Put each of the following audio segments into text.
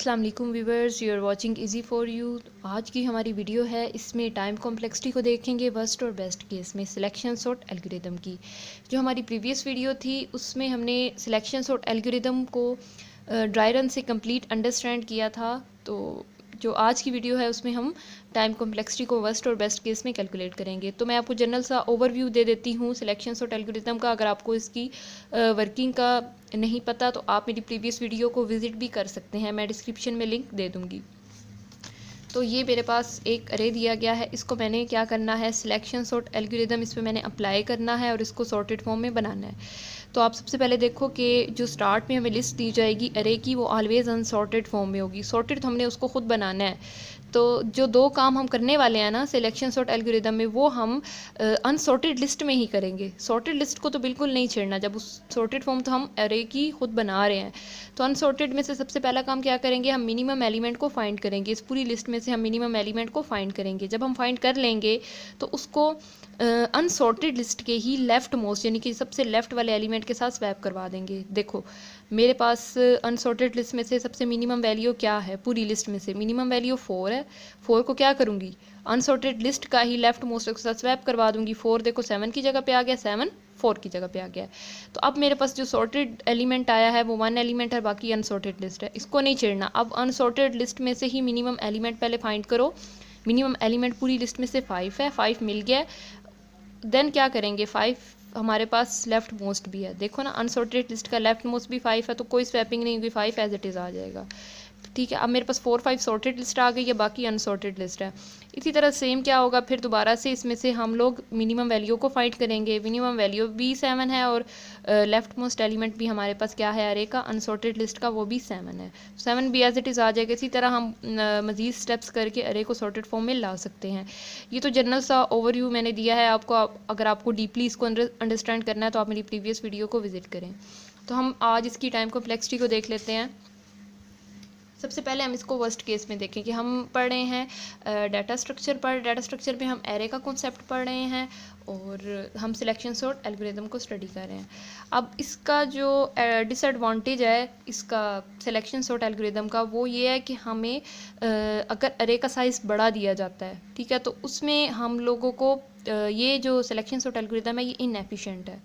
अस्सलाम वालेकुम viewers, you are watching easy for you. आज की हमारी वीडियो है, इसमें टाइम कॉम्प्लेक्सिटी को देखेंगे वर्स्ट और बेस्ट केस में सिलेक्शन सॉर्ट एल्गोरिदम की। जो हमारी प्रीवियस वीडियो थी उसमें हमने सिलेक्शन सॉर्ट एल्गोरिदम को ड्राई रन से कंप्लीट अंडरस्टैंड किया था। तो जो आज की वीडियो है उसमें हम टाइम कॉम्प्लेक्सिटी को वर्स्ट और बेस्ट केस में कैलकुलेट करेंगे। तो मैं आपको जनरल सा ओवरव्यू दे देती हूँ सिलेक्शन सॉर्ट एल्गोरिदम का। अगर आपको इसकी वर्किंग का नहीं पता तो आप मेरी प्रीवियस वीडियो को विजिट भी कर सकते हैं, मैं डिस्क्रिप्शन में लिंक दे दूँगी। तो ये मेरे पास एक अरे दिया गया है, इसको मैंने क्या करना है, सिलेक्शन सॉर्ट एल्गोरिदम इस पर मैंने अप्लाई करना है और इसको सॉर्टेड फॉर्म में बनाना है। तो आप सबसे पहले देखो कि जो स्टार्ट में हमें लिस्ट दी जाएगी अरे की, वो ऑलवेज अनसॉर्टेड फॉर्म में होगी। सॉर्टेड तो हमने उसको खुद बनाना है। तो जो दो काम हम करने वाले हैं ना सिलेक्शन सॉर्ट एल्गोरिदम में, वो हम अनसॉर्टेड लिस्ट में ही करेंगे। सॉर्टेड लिस्ट को तो बिल्कुल नहीं छेड़ना, जब उस सॉर्टेड फॉर्म तो हम अरे की खुद बना रहे हैं। तो अनसॉर्टेड में से सबसे पहला काम क्या करेंगे, हम मिनिमम एलिमेंट को फाइंड करेंगे। इस पूरी लिस्ट में से हम मिनिमम एलिमेंट को फाइंड करेंगे। जब हम फाइंड कर लेंगे तो उसको अनसॉर्टेड लिस्ट के ही लेफ्ट मोस्ट, यानी कि सबसे लेफ्ट वाले एलिमेंट के साथ स्वैप करवा देंगे। देखो मेरे पास अनसॉर्टेड लिस्ट में से सबसे मिनिमम वैल्यू क्या है, पूरी लिस्ट में से मिनिमम वैल्यू 4 है। 4 को क्या करूँगी, अनसॉर्टेड लिस्ट का ही लेफ्ट मोस्ट के साथ स्वैप करवा दूंगी। 4 देखो 7 की जगह पे आ गया, 7 4 की जगह पे आ गया। तो अब मेरे पास जो सॉर्टेड एलिमेंट आया है वो 1 एलिमेंट है, बाकी अनसॉर्टेड लिस्ट है, इसको नहीं छेड़ना। अब अनसॉर्टेड लिस्ट में से ही मिनिमम एलिमेंट पहले फाइंड करो। मिनिमम एलिमेंट पूरी लिस्ट में से 5 है, 5 मिल गया। देन क्या करेंगे, 5 हमारे पास लेफ्ट मोस्ट भी है। देखो ना, अनसॉर्टेड लिस्ट का लेफ्ट मोस्ट भी 5 है, तो कोई स्वैपिंग नहीं होगी, 5 एज इट इज़ आ जाएगा। ठीक है, अब मेरे पास 4 5 सॉर्टेड लिस्ट आ गई है, बाकी अनसॉर्टेड लिस्ट है। इसी तरह सेम क्या होगा, फिर दोबारा से इसमें से हम लोग मिनिमम वैल्यू को फाइंड करेंगे। मिनिमम वैल्यू भी 7 है और लेफ्ट मोस्ट एलिमेंट भी हमारे पास क्या है अरे का, अनसॉर्टेड लिस्ट का, वो भी 7 है। 7 भी एज इट इज़ आ जाएगा। इसी तरह हम मज़ीद स्टेप्स करके अरे को सॉर्टेड फॉर्म में ला सकते हैं। ये तो जनरल सा ओवरव्यू मैंने दिया है आपको। अगर आपको डीपली इसको अंडरस्टैंड करना है तो आप मेरी प्रीवियस वीडियो को विजिट करें। तो हम आज इसकी टाइम कॉम्प्लेक्सिटी को देख लेते हैं। सबसे पहले हम इसको वर्स्ट केस में देखें कि हम पढ़ रहे हैं डाटा स्ट्रक्चर पर। डाटा स्ट्रक्चर में हम एरे का कॉन्सेप्ट पढ़ रहे हैं और हम सिलेक्शन सॉर्ट एल्गोरिदम को स्टडी कर रहे हैं। अब इसका जो डिसएडवांटेज है इसका सिलेक्शन सॉर्ट एल्गोरिदम का, वो ये है कि हमें अगर अरे का साइज़ बढ़ा दिया जाता है, ठीक है, तो उसमें हम लोगों को ये जो सिलेक्शन सॉर्ट एल्गोरिदम है ये इनएफिशिएंट है।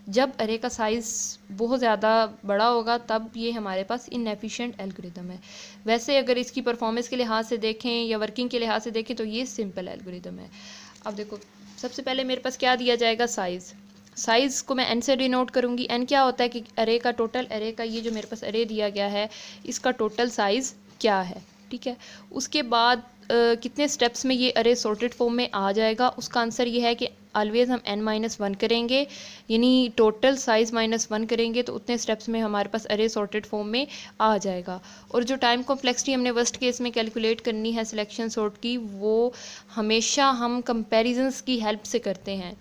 जब अरे का साइज़ बहुत ज़्यादा बड़ा होगा तब ये हमारे पास इनएफिशिएंट एल्गोरिदम है। वैसे अगर इसकी परफॉर्मेंस के लिहाज से देखें या वर्किंग के लिहाज से देखें तो ये सिंपल एल्गोरिदम है। अब देखो सबसे पहले मेरे पास क्या दिया जाएगा, साइज़। साइज़ को मैं एन से डिनोट करूँगी। एन क्या होता है कि अरे का टोटल, अरे का ये जो मेरे पास अरे दिया गया है इसका टोटल साइज़ क्या है, ठीक है। उसके बाद कितने स्टेप्स में ये अरे सॉर्टेड फॉर्म में आ जाएगा, उसका आंसर ये है कि ऑलवेज़ हम n-1 करेंगे, यानी टोटल साइज़ -1 करेंगे तो उतने स्टेप्स में हमारे पास अरे सॉर्टेड फॉर्म में आ जाएगा। और जो टाइम कॉम्प्लेक्सिटी हमने वर्स्ट केस में कैलकुलेट करनी है सिलेक्शन सॉर्ट की, वो हमेशा हम कंपैरिजंस की हेल्प से करते हैं।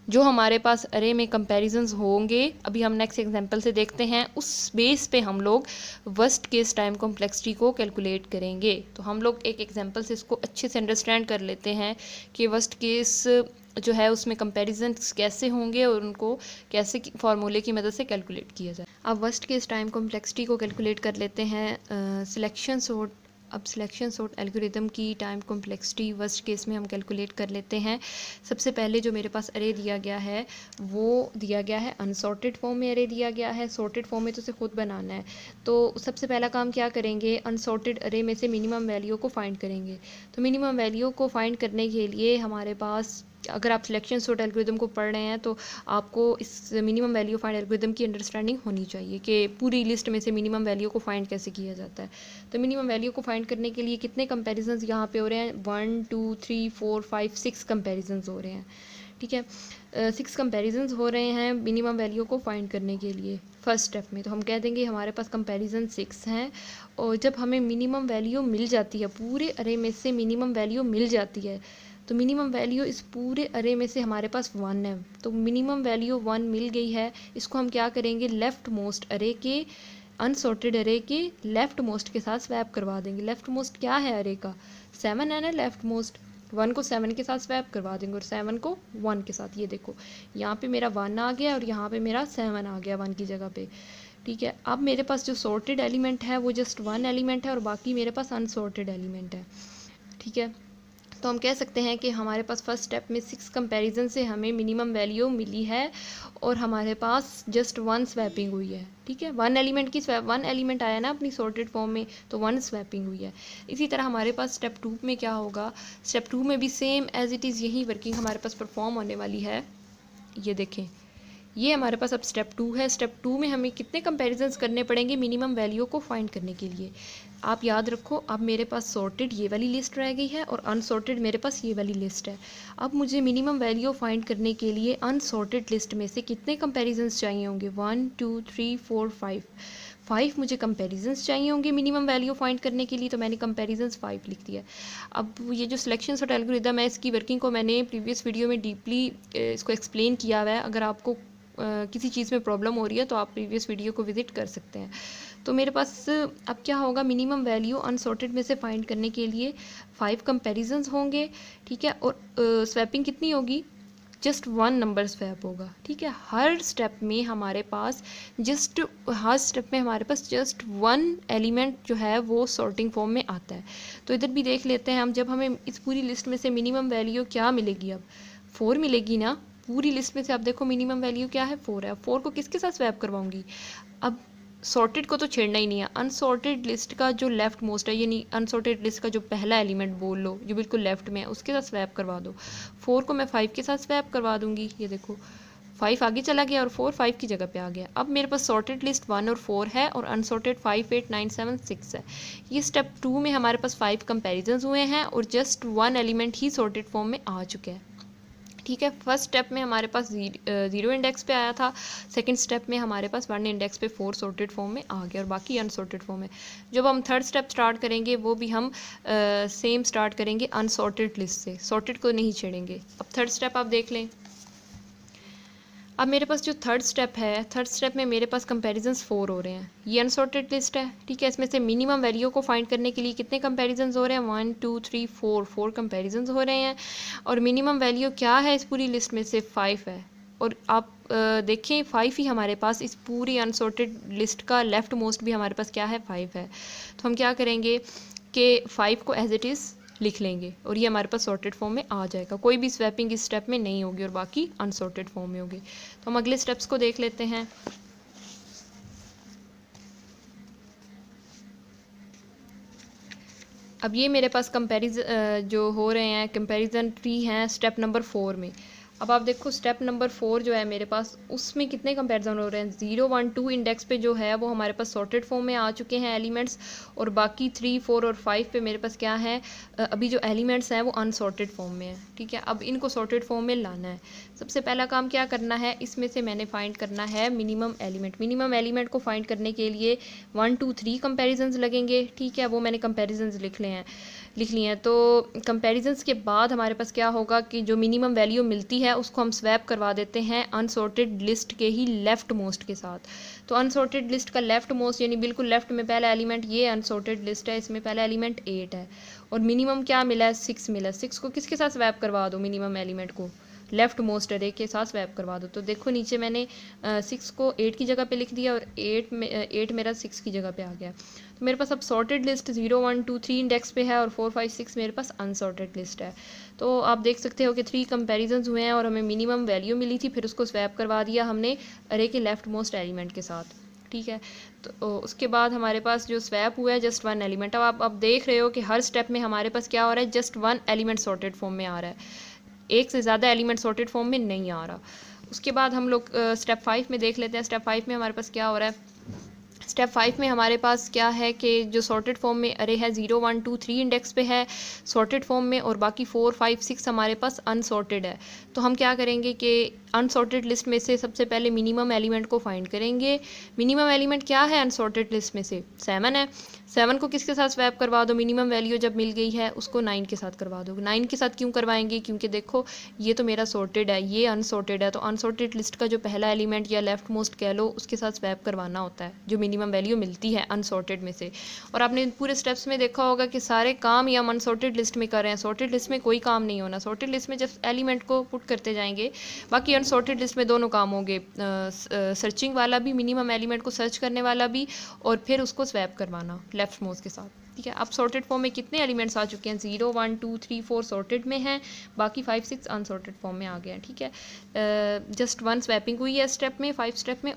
जो हमारे पास अरे में कंपैरिजंस होंगे, अभी हम नेक्स्ट एग्जांपल से देखते हैं, उस बेस पे हम लोग वर्स्ट केस टाइम कॉम्प्लेक्सिटी को कैलकुलेट करेंगे। तो हम लोग एक एग्जांपल से इसको अच्छे से अंडरस्टैंड कर लेते हैं कि वर्स्ट केस जो है उसमें कंपैरिजंस कैसे होंगे और उनको कैसे फार्मूले की मदद से कैलकुलेट किया जाए। अब वर्स्ट केस टाइम कॉम्प्लेक्सिटी को कैलकुलेट कर लेते हैं सिलेक्शन सॉर्ट। अब सिलेक्शन सॉर्ट एल्गोरिदम की टाइम कॉम्प्लेक्सिटी वर्स्ट केस में हम कैलकुलेट कर लेते हैं। सबसे पहले जो मेरे पास अरे दिया गया है वो दिया गया है अनसॉर्टेड फॉर्म में अरे दिया गया है। सॉर्टेड फॉर्म में तो उसे खुद बनाना है। तो सबसे पहला काम क्या करेंगे, अनसॉर्टेड अरे में से मिनिमम वैल्यू को फाइंड करेंगे। तो मिनिमम वैल्यू को फाइंड करने के लिए हमारे पास, अगर आप सिलेक्शन सॉर्ट एल्गोरिदम को पढ़ रहे हैं तो आपको इस मिनिमम वैल्यू फाइंड एल्गोरिदम की अंडरस्टैंडिंग होनी चाहिए कि पूरी लिस्ट में से मिनिमम वैल्यू को फाइंड कैसे किया जाता है। तो मिनिमम वैल्यू को फाइंड करने के लिए कितने कंपैरिजंस यहाँ पे हो रहे हैं, 1 2 3 4 5 6 कंपैरिजंस हो रहे हैं, ठीक है। 6 कंपैरिजंस हो रहे हैं मिनिमम वैल्यू को फाइंड करने के लिए फर्स्ट स्टेप में। तो हम कह देंगे हमारे पास कंपैरिजन 6 हैं और जब हमें मिनिमम वैल्यू मिल जाती है, पूरे अरे में से मिनिमम वैल्यू मिल जाती है, तो मिनिमम वैल्यू इस पूरे अरे में से हमारे पास 1 है। तो मिनिमम वैल्यू 1 मिल गई है, इसको हम क्या करेंगे, लेफ़्ट मोस्ट अरे के, अनसॉर्टेड अरे के लेफ़्ट मोस्ट के साथ स्वैप करवा देंगे। लेफ़्ट मोस्ट क्या है अरे का, 7 है ना लेफ़्ट मोस्ट। 1 को 7 के साथ स्वैप करवा देंगे और 7 को 1 के साथ। ये देखो यहाँ पे मेरा 1 आ गया और यहाँ पे मेरा 7 आ गया 1 की जगह पे, ठीक है। अब मेरे पास जो सॉर्टेड एलिमेंट है वो जस्ट वन एलिमेंट है और बाकी मेरे पास अनसॉर्टेड एलिमेंट है। ठीक है, तो हम कह सकते हैं कि हमारे पास फर्स्ट स्टेप में 6 कंपैरिजन से हमें मिनिमम वैल्यू मिली है और हमारे पास जस्ट वन स्वैपिंग हुई है। ठीक है, वन एलिमेंट आया ना अपनी सॉर्टेड फॉर्म में, तो वन स्वैपिंग हुई है। इसी तरह हमारे पास स्टेप 2 में क्या होगा, स्टेप 2 में भी सेम एज इट इज़ यही वर्किंग हमारे पास परफॉर्म होने वाली है। ये देखें, ये हमारे पास अब स्टेप 2 है। स्टेप 2 में हमें कितने कंपैरिजंस करने पड़ेंगे मिनिमम वैल्यू को फाइंड करने के लिए। आप याद रखो, अब मेरे पास सॉर्टेड ये वाली लिस्ट रह गई है और अनसॉर्टेड मेरे पास ये वाली लिस्ट है। अब मुझे मिनिमम वैल्यू फाइंड करने के लिए अनसॉर्टेड लिस्ट में से कितने कंपैरिजंस चाहिए होंगे, 1 2 3 4 5 मुझे कंपैरिजंस चाहिए होंगे मिनिमम वैल्यू फाइंड करने के लिए, तो मैंने कंपैरिजंस 5 लिख दिया। अब ये जो सिलेक्शन सॉर्ट एल्गोरिथम है, इसकी वर्किंग को मैंने प्रीवियस वीडियो में डीपली इसको एक्सप्लेन किया हुआ है। अगर आपको किसी चीज़ में प्रॉब्लम हो रही है तो आप प्रीवियस वीडियो को विजिट कर सकते हैं। तो मेरे पास अब क्या होगा, मिनिमम वैल्यू अनसॉर्टेड में से फाइंड करने के लिए 5 कंपैरिजंस होंगे। ठीक है, और स्वैपिंग कितनी होगी, जस्ट वन नंबर स्वैप होगा। ठीक है, हर स्टेप में हमारे पास जस्ट वन एलिमेंट जो है वो सॉर्टिंग फॉर्म में आता है। तो इधर भी देख लेते हैं हम, जब हमें इस पूरी लिस्ट में से मिनिमम वैल्यू क्या मिलेगी, अब 4 मिलेगी ना। पूरी लिस्ट में से आप देखो मिनिमम वैल्यू क्या है, 4 है। 4 को किसके साथ स्वैप करवाऊंगी, अब सॉर्टेड को तो छेड़ना ही नहीं है, अनसॉर्टेड लिस्ट का जो लेफ्ट मोस्ट है, यानी अनसॉर्टेड लिस्ट का जो पहला एलिमेंट बोल लो जो बिल्कुल लेफ्ट में है, उसके साथ स्वैप करवा दो। 4 को मैं 5 के साथ स्वैप करवा दूंगी। ये देखो 5 आगे चला गया और 4 5 की जगह पे आ गया। अब मेरे पास सॉर्टेड लिस्ट 1 और 4 है और अनसॉर्टेड 5 8 9 7 6 है। ये स्टेप 2 में हमारे पास 5 कंपेरिजन हुए हैं और जस्ट वन एलिमेंट ही सॉर्टेड फॉर्म में आ चुके हैं। ठीक है, फर्स्ट स्टेप में हमारे पास 0 इंडेक्स पे आया था, सेकंड स्टेप में हमारे पास 1 इंडेक्स पे 4 सॉर्टेड फॉर्म में आ गया और बाकी अनसॉर्टेड फॉर्म में। जब हम थर्ड स्टेप स्टार्ट करेंगे वो भी हम सेम स्टार्ट करेंगे अनसॉर्टेड लिस्ट से, सॉर्टेड को नहीं छेड़ेंगे। अब थर्ड स्टेप आप देख लें। अब मेरे पास जो थर्ड स्टेप है, थर्ड स्टेप में मेरे पास कंपैरिजंस 4 हो रहे हैं। ये अनसॉर्टेड लिस्ट है। ठीक है, इसमें से मिनिमम वैल्यू को फाइंड करने के लिए कितने कंपैरिजंस हो रहे हैं, 1 2 3 4 कंपैरिजंस हो रहे हैं और मिनिमम वैल्यू क्या है इस पूरी लिस्ट में से, 5 है। और आप देखें 5 ही हमारे पास इस पूरी अनसॉर्टेड लिस्ट का लेफ्ट मोस्ट भी हमारे पास क्या है, 5 है। तो हम क्या करेंगे कि 5 को एज इट इज़ लिख लेंगे और ये हमारे पास सॉर्टेड फॉर्म में आ जाएगा। कोई भी स्वैपिंग इस स्टेप में नहीं होगी और बाकी अनसॉर्टेड फॉर्म में होगी। तो हम अगले स्टेप्स को देख लेते हैं। अब ये मेरे पास कंपैरिजन जो हो रहे हैं, कंपैरिजन ट्री हैं स्टेप नंबर 4 में। अब आप देखो स्टेप नंबर 4 जो है मेरे पास, उसमें कितने कंपैरिजन हो रहे हैं, 0 1 2 इंडेक्स पे जो है वो हमारे पास सॉर्टेड फॉर्म में आ चुके हैं एलिमेंट्स और बाकी 3 4 और 5 पे मेरे पास क्या है, अभी जो एलिमेंट्स हैं वो अनसॉर्टेड फॉर्म में है। ठीक है, अब इनको सॉर्टेड फॉर्म में लाना है। सबसे पहला काम क्या करना है, इसमें से मैंने फाइंड करना है मिनिमम एलिमेंट। मिनिमम एलिमेंट को फाइंड करने के लिए 1 2 3 कंपेरिजन्स लगेंगे। ठीक है, वो मैंने कंपेरिजन्स लिख लिए हैं। तो कंपैरिजन्स के बाद हमारे पास क्या होगा कि जो मिनिमम वैल्यू मिलती है उसको हम स्वैप करवा देते हैं अनसॉर्टेड लिस्ट के ही लेफ्ट मोस्ट के साथ। तो अनसॉर्टेड लिस्ट का लेफ्ट मोस्ट यानी बिल्कुल लेफ्ट में पहला एलिमेंट, ये अनसॉर्टेड लिस्ट है, इसमें पहला एलिमेंट 8 है और मिनिमम क्या मिला है, 6 मिला। 6 को किसके साथ स्वैप करवा दो, मिनिमम एलिमेंट को लेफ्ट मोस्ट अरे के साथ स्वैप करवा दो। तो देखो नीचे मैंने 6 को 8 की जगह पे लिख दिया और 8 मेरा 6 की जगह पे आ गया। तो मेरे पास अब सॉर्टेड लिस्ट 0 1 2 3 इंडेक्स पे है और 4 5 6 मेरे पास अनसॉर्टेड लिस्ट है। तो आप देख सकते हो कि 3 कंपैरिजंस हुए हैं और हमें मिनिमम वैल्यू मिली थी, फिर उसको स्वैप करवा दिया हमने अरे के लेफ्ट मोस्ट एलिमेंट के साथ। ठीक है, तो उसके बाद हमारे पास जो स्वैप हुआ है जस्ट वन एलिमेंट। अब आप देख रहे हो कि हर स्टेप में हमारे पास क्या हो रहा है, just one element sorted form में आ रहा है, एक से ज़्यादा एलिमेंट सॉर्टेड फॉर्म में नहीं आ रहा। उसके बाद हम लोग स्टेप 5 में देख लेते हैं। स्टेप 5 में हमारे पास क्या हो रहा है, स्टेप 5 में हमारे पास क्या है कि जो सॉर्टेड फॉर्म में अरे है 0 1 2 3 इंडेक्स पे है सॉर्टेड फॉर्म में और बाकी 4 5 6 हमारे पास अनसॉर्टेड है। तो हम क्या करेंगे कि अनसॉर्टेड लिस्ट में से सबसे पहले मिनिमम एलिमेंट को फाइंड करेंगे। मिनिमम एलिमेंट क्या है अनसॉर्टेड लिस्ट में से, 7 है। 7 को किसके साथ स्वैप करवा दो, मिनिमम वैल्यू जब मिल गई है उसको 9 के साथ करवा दो। 9 के साथ क्यों करवाएंगे, क्योंकि देखो ये तो मेरा सॉर्टेड है, ये अनसॉर्टेड है, तो अनसॉर्टेड लिस्ट का जो पहला एलिमेंट या लेफ्ट मोस्ट कह लो उसके साथ स्वैप करवाना होता है जो मिनिमम वैल्यू मिलती है अनसॉर्टेड में से। और आपने पूरे स्टेप्स में देखा होगा कि सारे काम ये हम अनसॉर्टेड लिस्ट में कर रहे हैं, सॉर्टेड लिस्ट में कोई काम नहीं होना। सॉर्टेड लिस्ट में जब एलिमेंट को पुट करते जाएंगे, बाकी अनसॉर्टेड लिस्ट में दोनों काम होंगे, सर्चिंग वाला भी, मिनिमम एलिमेंट को सर्च करने वाला भी, और फिर उसको स्वैप करवाना लेफ्ट मोस्ट के साथ। ठीक है, अब सॉर्टेड फॉर्म में कितने एलिमेंट्स आ चुके हैं, 0 1 2 3 4 सॉर्टेड में हैं, बाकी 5 6 अनसॉर्टेड फॉर्म में आ गए हैं। ठीक है, जस्ट 1 स्वैपिंग हुई है स्टेप में, 5 स्टेप में।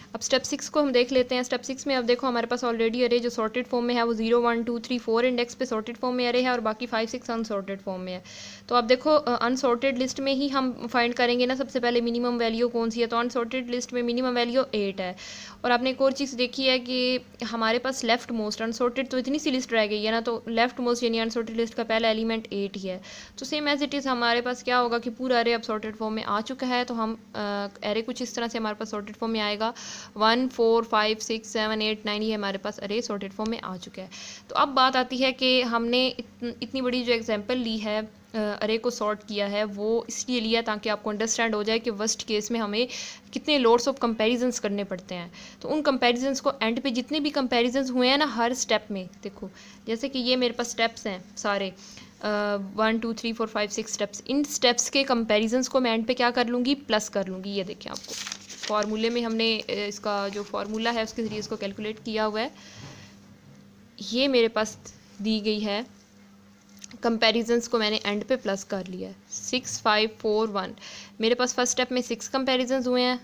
अब स्टेप 6 को हम देख लेते हैं। स्टेप 6 में अब देखो हमारे पास ऑलरेडी अरे जो सॉर्टेड फॉर्म में है वो 0 1 2 3 4 इंडेक्स पे सॉर्टेड फॉर्म में अरे है, और बाकी 5 6 अनसॉर्टेड फॉर्म में है। तो अब देखो अनसॉर्टेड लिस्ट में ही हम फाइंड करेंगे ना सबसे पहले मिनिमम वैल्यू कौन सी है, तो अनसॉर्टेड लिस्ट में मिनिमम वैल्यू 8 है। और आपने एक और चीज़ देखी है कि हमारे पास लेफ्ट मोस्ट, अनसॉर्टेड तो इतनी सी लिस्ट रह गई है ना, तो लेफ्ट मोस्ट यानी अनसॉर्टेड लिस्ट का पहला एलिमेंट 8 ही है। तो सेम एज इट इज़ हमारे पास क्या होगा कि पूरा अरे अब सॉर्टेड फॉर्म में आ चुका है, तो हम अरे कुछ इस तरह से हमारे पास सॉर्टेड फॉर्म में आएगा। 1 4 5 6 7 8 9 ये हमारे पास अरे सॉर्टेड फॉर्म में आ चुका है। तो अब बात आती है कि हमने इतनी बड़ी जो एग्जांपल ली है, अरे को सॉर्ट किया है, वो इसलिए लिया ताकि आपको अंडरस्टैंड हो जाए कि वर्स्ट केस में हमें कितने लोड्स ऑफ कंपैरिजंस करने पड़ते हैं। तो उन कंपैरिजंस को एंड पे जितने भी कंपैरिजंस हुए हैं ना हर स्टेप में, देखो जैसे कि ये मेरे पास स्टेप्स हैं सारे 1 2 3 4 5 6 स्टेप्स, इन स्टेप्स के कंपैरिजंस को मैं एंड पे क्या कर लूँगी, प्लस कर लूँगी। ये देखें आपको फार्मूले में हमने इसका जो फार्मूला है उसके ज़रिए इसको कैलकुलेट किया हुआ है, ये मेरे पास दी गई है। कंपैरिजंस को मैंने एंड पे प्लस कर लिया है। 6 5 4 1 मेरे पास फर्स्ट स्टेप में 6 कंपैरिजंस हुए हैं,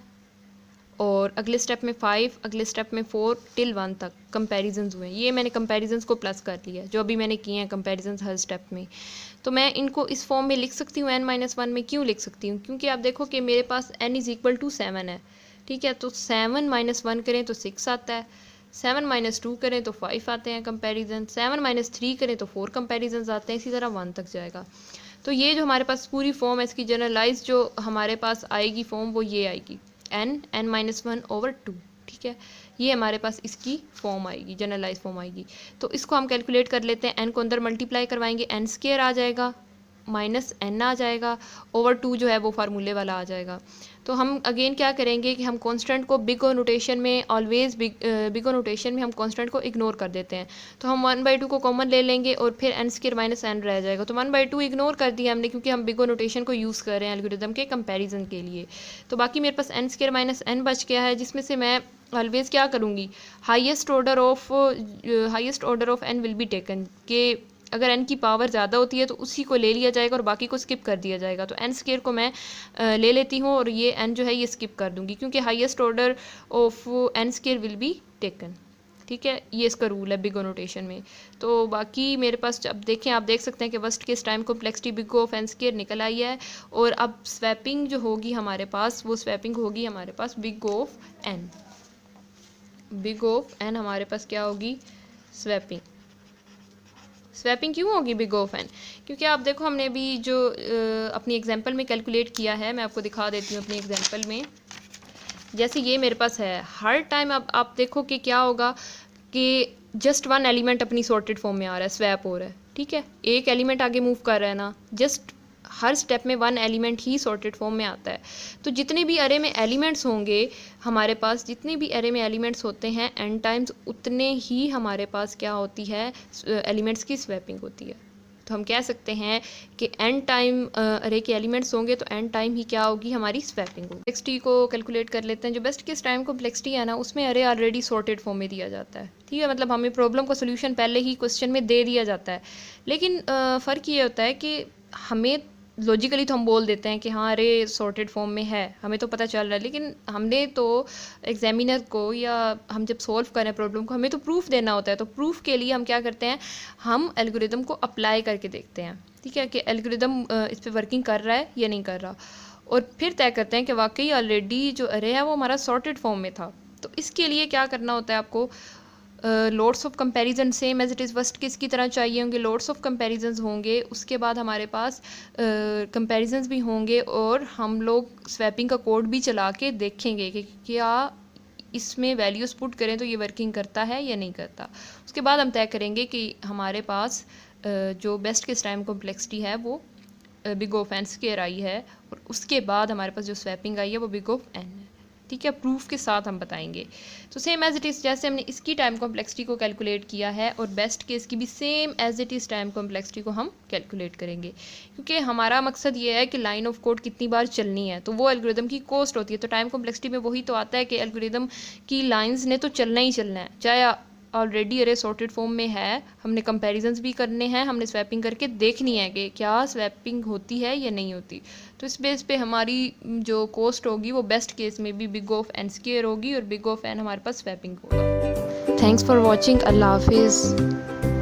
और अगले स्टेप में 5, अगले स्टेप में 4 टिल 1 तक कंपैरिजंस हुए हैं। ये मैंने कंपैरिजंस को प्लस कर लिया है जो अभी मैंने किए हैं कंपैरिजंस हर स्टेप में। तो मैं इनको इस फॉर्म में लिख सकती हूँ n-1 में। क्यों लिख सकती हूँ, क्योंकि आप देखो कि मेरे पास n = 7 है। ठीक है, तो 7 - 1 करें तो 6 आता है, 7 - 2 करें तो 5 आते हैं कंपैरिजन, 7 - 3 करें तो 4 कंपैरिजन आते हैं, इसी तरह 1 तक जाएगा। तो ये जो हमारे पास पूरी फॉर्म है इसकी जनरलाइज जो हमारे पास आएगी फॉर्म वो ये आएगी n-1/2। ठीक है, ये हमारे पास इसकी फॉर्म आएगी, जनरलाइज फॉर्म आएगी। तो इसको हम कैलकुलेट कर लेते हैं। n को अंदर मल्टीप्लाई करवाएंगे, n² आ जाएगा, -n आ जाएगा, /2 जो है वो फार्मूले वाला आ जाएगा। तो हम अगेन क्या करेंगे कि हम कांस्टेंट को बिग ओ नोटेशन में ऑलवेज बिग ओ नोटेशन में हम कांस्टेंट को इग्नोर कर देते हैं। तो हम 1/2 को कॉमन ले लेंगे और फिर n² - n रह जाएगा। तो 1/2 इग्नोर कर दिया हमने क्योंकि हम बिग ओ नोटेशन को यूज़ कर रहे हैं एल्गोरिदम के कंपैरिजन के लिए। तो बाकी मेरे पास n² - n बच गया है, जिसमें से मैं ऑलवेज क्या करूँगी, highest order of n will be taken, के अगर n की पावर ज़्यादा होती है तो उसी को ले लिया जाएगा और बाकी को स्किप कर दिया जाएगा। तो n² को मैं ले लेती हूँ और ये n जो है ये स्किप कर दूँगी क्योंकि highest order of n² will be taken. ठीक है, ये इसका रूल है बिग ओ नोटेशन में। तो बाकी मेरे पास अब देखें, आप देख सकते हैं कि worst case time complexity big O of n² निकल आई है, और अब स्वैपिंग जो होगी हमारे पास वो स्वैपिंग होगी हमारे पास big O of n। Big O of n हमारे पास क्या होगी, स्वैपिंग क्यों होगी बिग ऑफ n, क्योंकि आप देखो हमने भी जो अपनी एग्जांपल में कैलकुलेट किया है, मैं आपको दिखा देती हूँ अपनी एग्जांपल में। जैसे ये मेरे पास है, हर टाइम अब आप देखो कि क्या होगा कि जस्ट 1 एलिमेंट अपनी सॉर्टेड फॉर्म में आ रहा है, स्वैप हो रहा है। ठीक है, एक एलिमेंट आगे मूव कर रहा है ना, जस्ट हर स्टेप में 1 एलिमेंट ही सॉर्टेड फॉर्म में आता है। तो जितने भी अरे में एलिमेंट्स होंगे हमारे पास, जितने भी अरे में एलिमेंट्स होते हैं n टाइम्स उतने ही हमारे पास क्या होती है, एलिमेंट्स की स्वैपिंग होती है। तो हम कह सकते हैं कि n टाइम अरे के एलिमेंट्स होंगे तो n टाइम ही क्या होगी, हमारी स्वैपिंग होगी। कॉम्प्लेक्सिटी को कैलकुलेट कर लेते हैं। जो बेस्ट केस टाइम कॉम्प्लेक्सिटी है ना, उसमें अरे ऑलरेडी सॉर्टेड फॉर्म में दिया जाता है। ठीक है, मतलब हमें प्रॉब्लम का सोल्यूशन पहले ही क्वेश्चन में दे दिया जाता है, लेकिन फ़र्क ये होता है कि हमें लॉजिकली तो हम बोल देते हैं कि हाँ अरे सॉर्टेड फॉर्म में है, हमें तो पता चल रहा है, लेकिन हमने तो एग्जामिनर को या हम जब सॉल्व करें प्रॉब्लम को हमें तो प्रूफ देना होता है। तो प्रूफ के लिए हम क्या करते हैं, हम एल्गोरिदम को अप्लाई करके देखते हैं। ठीक है, कि एल्गोरिदम इस पर वर्किंग कर रहा है या नहीं कर रहा, और फिर तय करते हैं कि वाकई ऑलरेडी जो अरे है वो हमारा सॉर्टेड फॉर्म में था। तो इसके लिए क्या करना होता है आपको, loads of comparison same as it is first case की तरह चाहिए होंगे, लोड्स ऑफ कंपैरिजंस होंगे, उसके बाद हमारे पास कंपैरिजंस भी होंगे, और हम लोग स्वैपिंग का कोड भी चला के देखेंगे कि क्या इसमें वैल्यूज़ पुट करें तो ये वर्किंग करता है या नहीं करता। उसके बाद हम तय करेंगे कि हमारे पास जो बेस्ट केस टाइम कॉम्प्लेक्सिटी है वो बिग ऑफ एन स्क्वायर आई है, और उसके बाद हमारे पास जो स्वैपिंग आई है वो बिग ऑफ एन है। ठीक है, प्रूफ के साथ हम बताएंगे। तो सेम एज इट इज़ जैसे हमने इसकी टाइम कॉम्प्लेक्सिटी को कैलकुलेट किया है, और बेस्ट केस की भी same as it is time complexity को हम कैलकुलेट करेंगे, क्योंकि हमारा मकसद ये है कि लाइन ऑफ कोड कितनी बार चलनी है, तो वो एल्गोरिदम की कॉस्ट होती है। तो टाइम कॉम्प्लेक्सिटी में वही तो आता है कि एल्गोरिदम की लाइन्स ने तो चलना ही चलना है, चाहे ऑलरेडी अरे सॉर्टेड फॉर्म में है, हमने कंपैरिजंस भी करने हैं, हमने स्वैपिंग करके देखनी है कि क्या स्वैपिंग होती है या नहीं होती। तो इस बेस पे हमारी जो कॉस्ट होगी वो बेस्ट केस में भी बिग ऑफ एन स्क्वायर होगी, और बिग ऑफ एन हमारे पास स्वैपिंग होगा। Thanks for watching. अल्लाह हाफिज़।